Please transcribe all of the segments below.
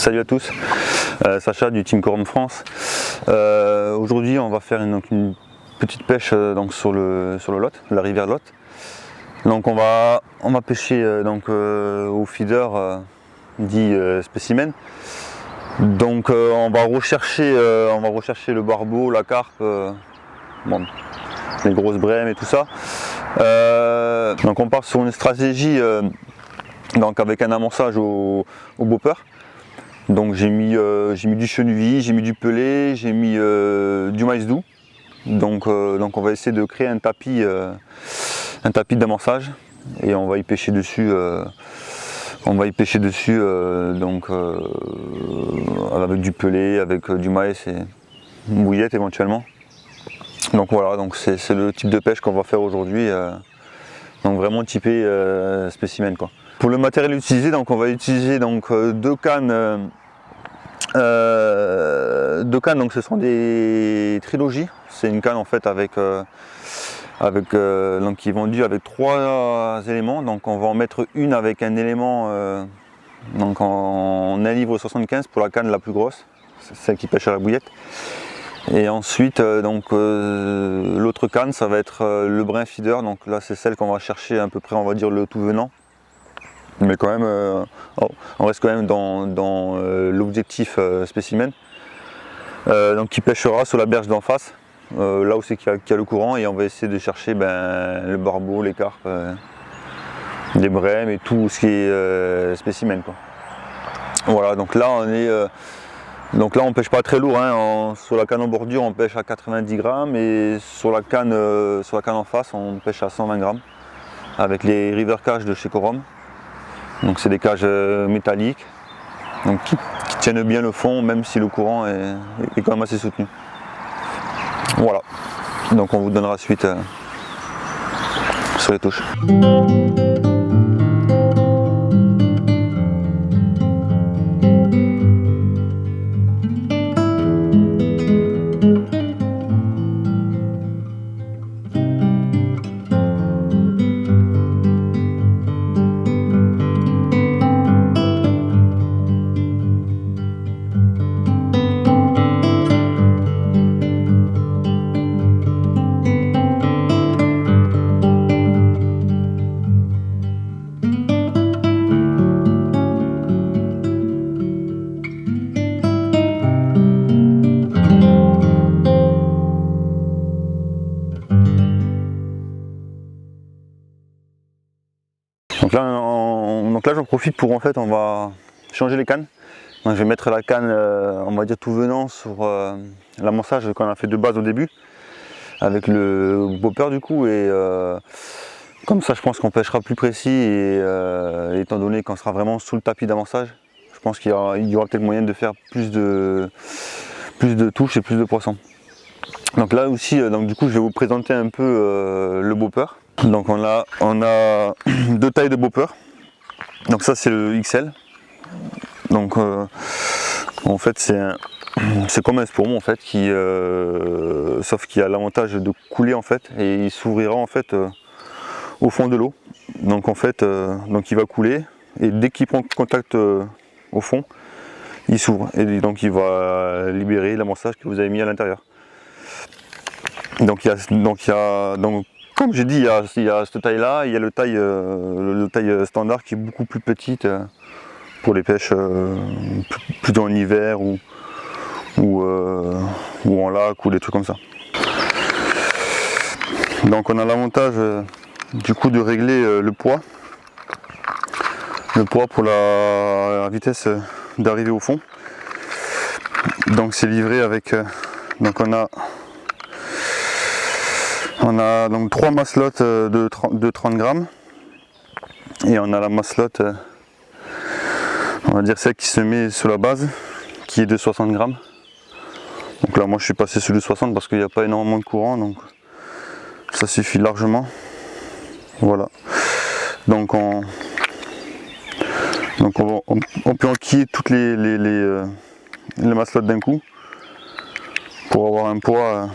Salut à tous, Sacha du Team Corum France. Aujourd'hui on va faire une petite pêche sur le Lot, la rivière Lot. Donc on va pêcher au feeder dit spécimen. Donc on va rechercher le barbeau, la carpe, les grosses brèmes et tout ça. Donc on part sur une stratégie avec un amorçage au bopper. Donc j'ai mis du chenouille, j'ai mis du pelé, j'ai mis du maïs doux. Donc on va essayer de créer un tapis d'amorçage et on va y pêcher dessus. Avec du pelé, avec du maïs et une bouillette éventuellement. Donc voilà, donc c'est le type de pêche qu'on va faire aujourd'hui. Donc vraiment typé spécimen quoi. Pour le matériel utilisé, donc on va utiliser deux cannes. Donc ce sont des trilogies. C'est une canne en fait qui est vendue avec 3 éléments. Donc on va en mettre une avec un élément en 1,75 livre pour la canne la plus grosse, celle qui pêche à la bouillette. Et ensuite l'autre canne ça va être le brin feeder. Donc là c'est celle qu'on va chercher à peu près, on va dire, le tout venant. Mais quand même, on reste quand même dans l'objectif spécimen. Donc qui pêchera sur la berge d'en face, là où c'est qu'il y a le courant, et on va essayer de chercher le barbeau, les carpes, les brèmes et tout ce qui est spécimen quoi. Voilà, donc là on pêche pas très lourd, hein. Sur la canne en bordure on pêche à 90 grammes et sur la canne en face on pêche à 120 grammes avec les river cages de chez Corum. Donc c'est des cages métalliques donc qui tiennent bien le fond même si le courant est quand même assez soutenu. Voilà, donc on vous donnera suite sur les touches. Donc là j'en profite pour on va changer les cannes. Donc je vais mettre la canne on va dire tout venant sur l'amorçage qu'on a fait de base au début avec le bopper du coup, et comme ça je pense qu'on pêchera plus précis et étant donné qu'on sera vraiment sous le tapis d'amorçage, je pense qu'il y aura peut-être moyen de faire plus de touches et plus de poissons. Donc là aussi du coup je vais vous présenter un peu le bopper. Donc on a 2 tailles de bopper. Donc ça c'est le XL. Donc en fait c'est comme un spawn en fait sauf qu'il a l'avantage de couler en fait et il s'ouvrira en fait au fond de l'eau. Donc en fait il va couler et dès qu'il prend contact au fond, il s'ouvre et donc il va libérer l'amorçage que vous avez mis à l'intérieur. Donc comme j'ai dit, il y a cette taille là, il y a le taille standard qui est beaucoup plus petite pour les pêches plutôt en hiver ou en lac ou des trucs comme ça. Donc on a l'avantage du coup de régler le poids pour la vitesse d'arrivée au fond. Donc c'est livré avec on a donc 3 maslottes de 30 grammes et on a la maslotte, on va dire celle qui se met sur la base, qui est de 60 grammes. Donc là moi je suis passé sur le 60 parce qu'il n'y a pas énormément de courant, donc ça suffit largement. Voilà. Donc on peut enquiller toutes les maslottes d'un coup pour avoir un poids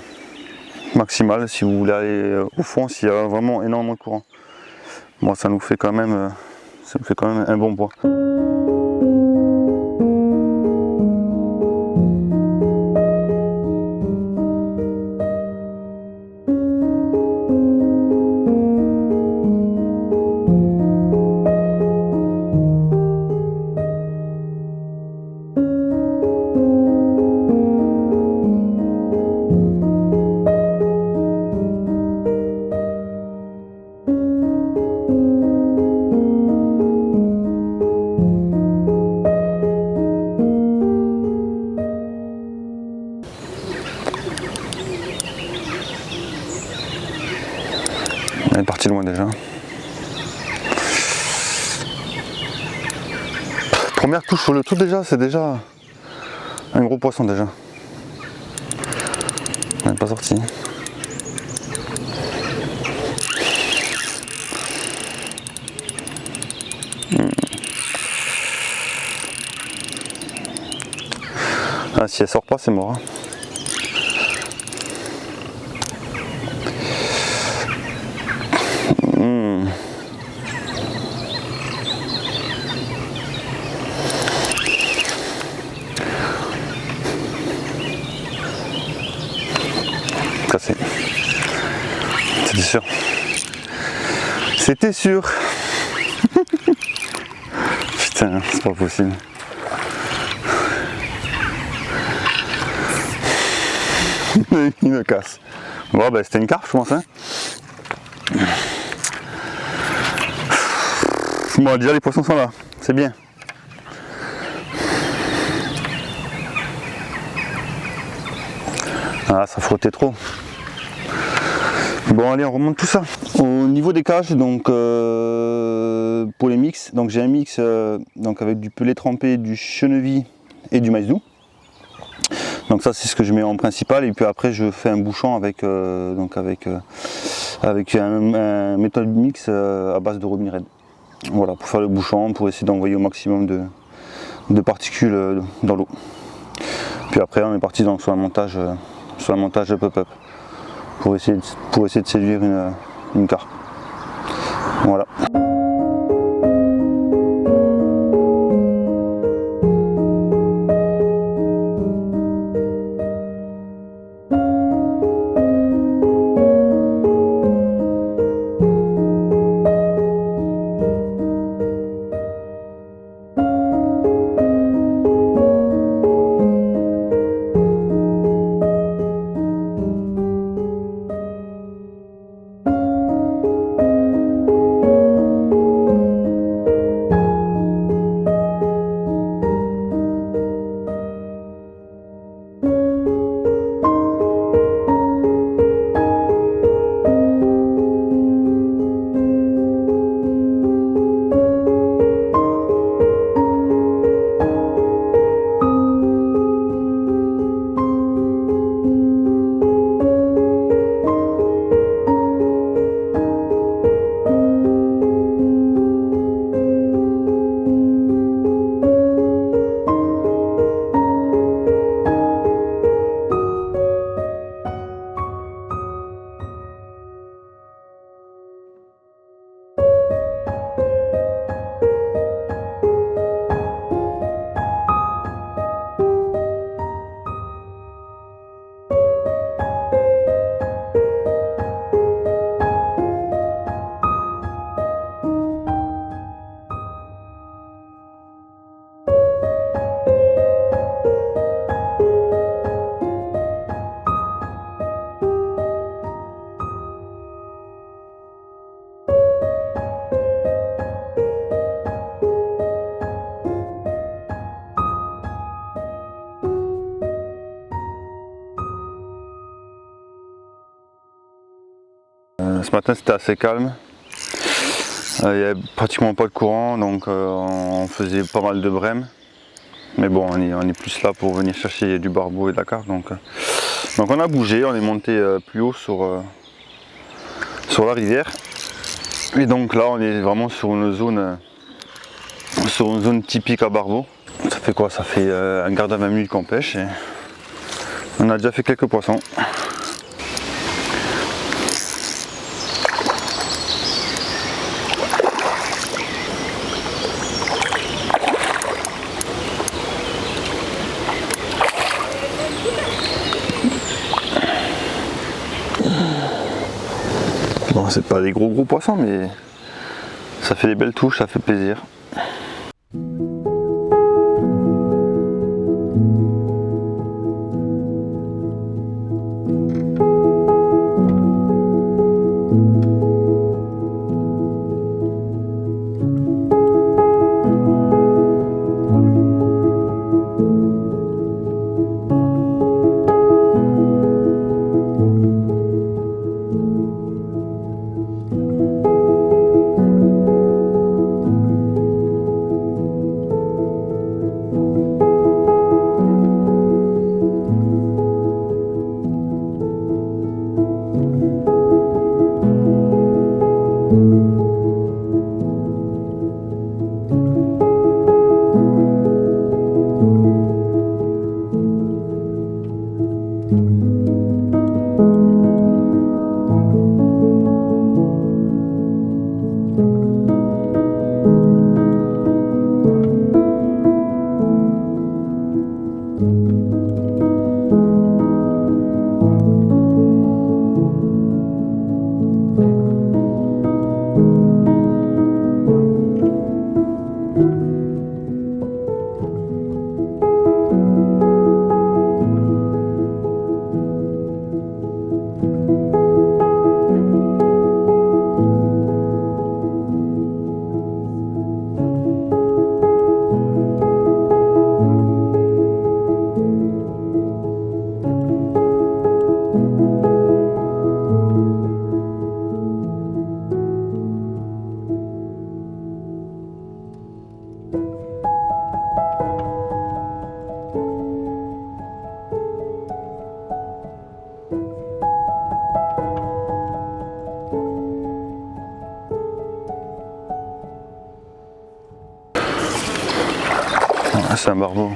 maximal si vous voulez aller au fond s'il y a vraiment énormément de courant. Bon, ça nous fait quand même un bon poids. loin déjà. Première touche sur le truc déjà, c'est déjà un gros poisson déjà. Il n'est pas sorti. Ah, si elle sort pas, c'est mort. Hein. Cassé. C'était sûr. C'était sûr. Putain, c'est pas possible. Il me casse. Bon, bah, c'était une carpe, je pense. Hein. Bon, déjà les poissons sont là, c'est bien. Ah, ça frottait trop. Bon, allez, on remonte tout ça. Au niveau des cages, donc pour les mix, donc j'ai un mix donc avec du pelé trempé, du chenevis et du maïs doux. Donc ça, c'est ce que je mets en principal, et puis après je fais un bouchon avec avec un méthode mix à base de Robin Red. Voilà, pour faire le bouchon, pour essayer d'envoyer au maximum de particules dans l'eau. Puis après, on est parti sur un montage de pop-up pour essayer de séduire une carpe. Voilà. Ce matin c'était assez calme, il n'y avait pratiquement pas de courant, donc on faisait pas mal de brèmes. Mais bon, on est plus là pour venir chercher du barbeau et de la carpe. Donc on a bougé, on est monté plus haut sur la rivière. Et donc là on est vraiment sur une zone typique à barbeau. Ça fait quoi? Ça fait un quart d'heure, 20 minutes qu'on pêche et on a déjà fait quelques poissons. Bon, c'est pas des gros poissons, mais ça fait des belles touches, ça fait plaisir. Ah, c'est un barbeau.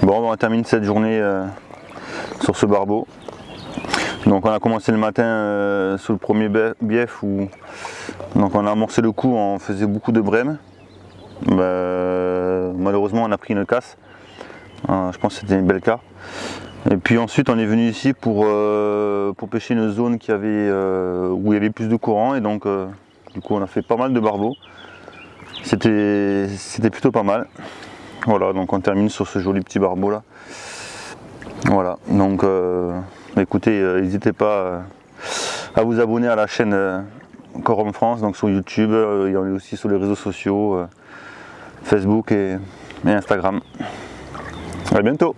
Bon, on termine cette journée sur ce barbeau. Donc on a commencé le matin sur le premier bief où donc on a amorcé le coup, on faisait beaucoup de brème. Malheureusement on a pris une casse. Je pense que c'était une belle carte. Et puis ensuite on est venu ici pour pêcher une zone où il y avait plus de courant, et donc du coup on a fait pas mal de barbeaux. C'était plutôt pas mal. Voilà, donc on termine sur ce joli petit barbeau là. Voilà, donc écoutez, n'hésitez pas à vous abonner à la chaîne Corum France, donc sur YouTube, il y en a aussi sur les réseaux sociaux, Facebook et Instagram. À bientôt.